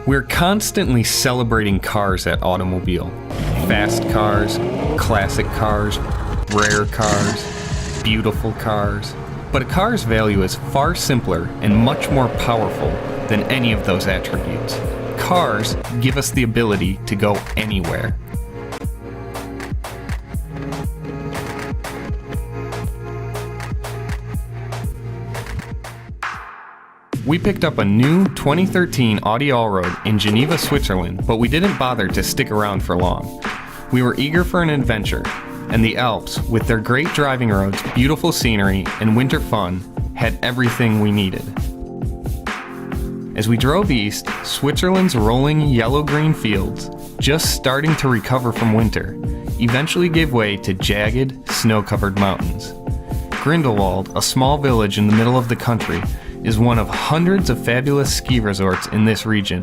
We're constantly celebrating cars at Automobile. Fast cars, classic cars, rare cars, beautiful cars. But a car's value is far simpler and much more powerful than any of those attributes. Cars give us the ability to go anywhere. We picked up a new 2013 Audi Allroad in Geneva, Switzerland, but we didn't bother to stick around for long. We were eager for an adventure, and the Alps, with their great driving roads, beautiful scenery, and winter fun, had everything we needed. As we drove east, Switzerland's rolling yellow-green fields, just starting to recover from winter, eventually gave way to jagged, snow-covered mountains. Grindelwald, a small village in the middle of the country, is one of hundreds of fabulous ski resorts in this region,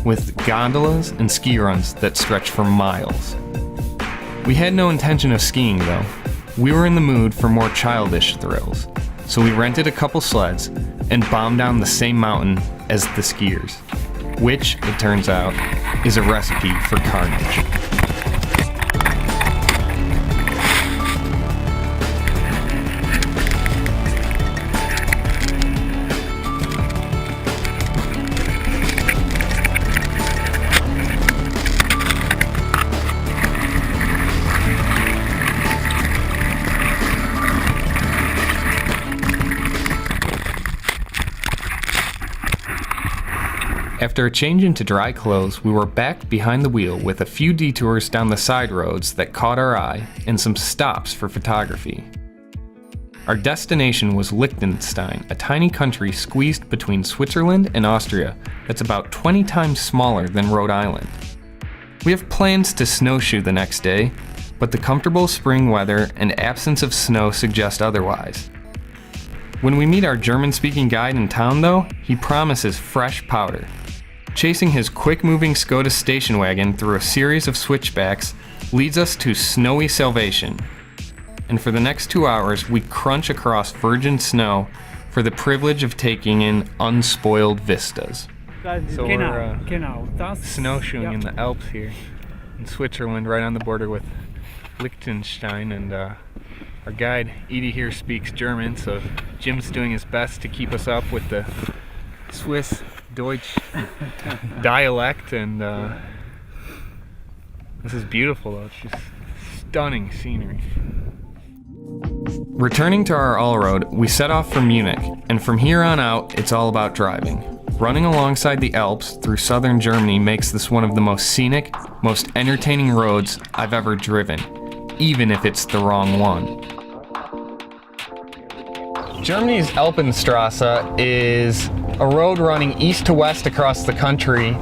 with gondolas and ski runs that stretch for miles. We had no intention of skiing though. We were in the mood for more childish thrills, so we rented a couple sleds and bombed down the same mountain as the skiers, which, it turns out, is a recipe for carnage. After a change into dry clothes, we were back behind the wheel with a few detours down the side roads that caught our eye and some stops for photography. Our destination was Liechtenstein, a tiny country squeezed between Switzerland and Austria that's about 20 times smaller than Rhode Island. We have plans to snowshoe the next day, but the comfortable spring weather and absence of snow suggest otherwise. When we meet our German-speaking guide in town though, he promises fresh powder. Chasing his quick-moving Skoda station wagon through a series of switchbacks leads us to snowy salvation. And for the next 2 hours, we crunch across virgin snow for the privilege of taking in unspoiled vistas. So we're snowshoeing in the Alps here in Switzerland, right on the border with Liechtenstein, and our guide Edie here speaks German, so Jim's doing his best to keep us up with the Swiss Deutsch dialect, and this is beautiful though. It's just stunning scenery. Returning to our Allroad, we set off for Munich, and from here on out, it's all about driving. Running alongside the Alps through southern Germany makes this one of the most scenic, most entertaining roads I've ever driven, even if it's the wrong one. Germany's Alpenstrasse is a road running east to west across the country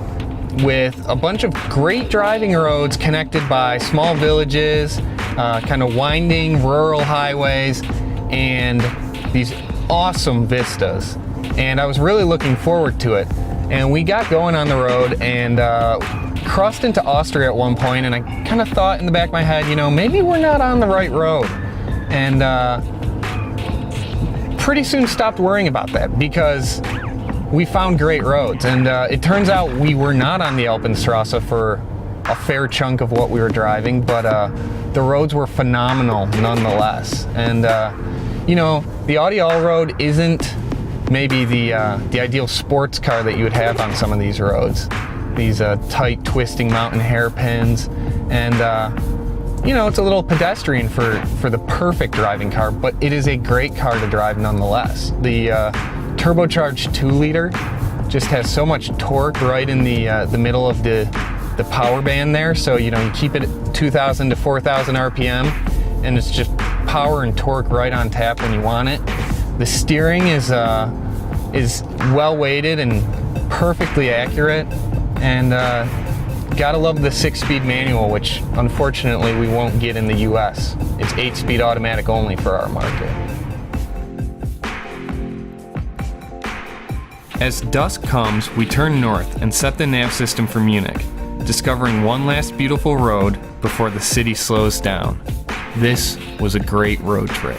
with a bunch of great driving roads connected by small villages, kind of winding rural highways, and these awesome vistas. And I was really looking forward to it. And we got going on the road and crossed into Austria at one point, and I kind of thought in the back of my head, you know, maybe we're not on the right road. And pretty soon stopped worrying about that because we found great roads, and it turns out we were not on the Alpenstrasse for a fair chunk of what we were driving, but the roads were phenomenal nonetheless. And you know, the Audi Allroad isn't maybe the ideal sports car that you would have on some of these roads, these tight twisting mountain hairpins, and you know, it's a little pedestrian for the perfect driving car, but it is a great car to drive nonetheless. The turbocharged 2-liter just has so much torque right in the middle of the power band there, so you know, you keep it at 2,000 to 4,000 RPM, and it's just power and torque right on tap when you want it. The steering is well weighted and perfectly accurate, and gotta love the 6-speed manual, which unfortunately we won't get in the US. It's 8-speed automatic only for our market. As dusk comes, we turn north and set the nav system for Munich, discovering one last beautiful road before the city slows down. This was a great road trip.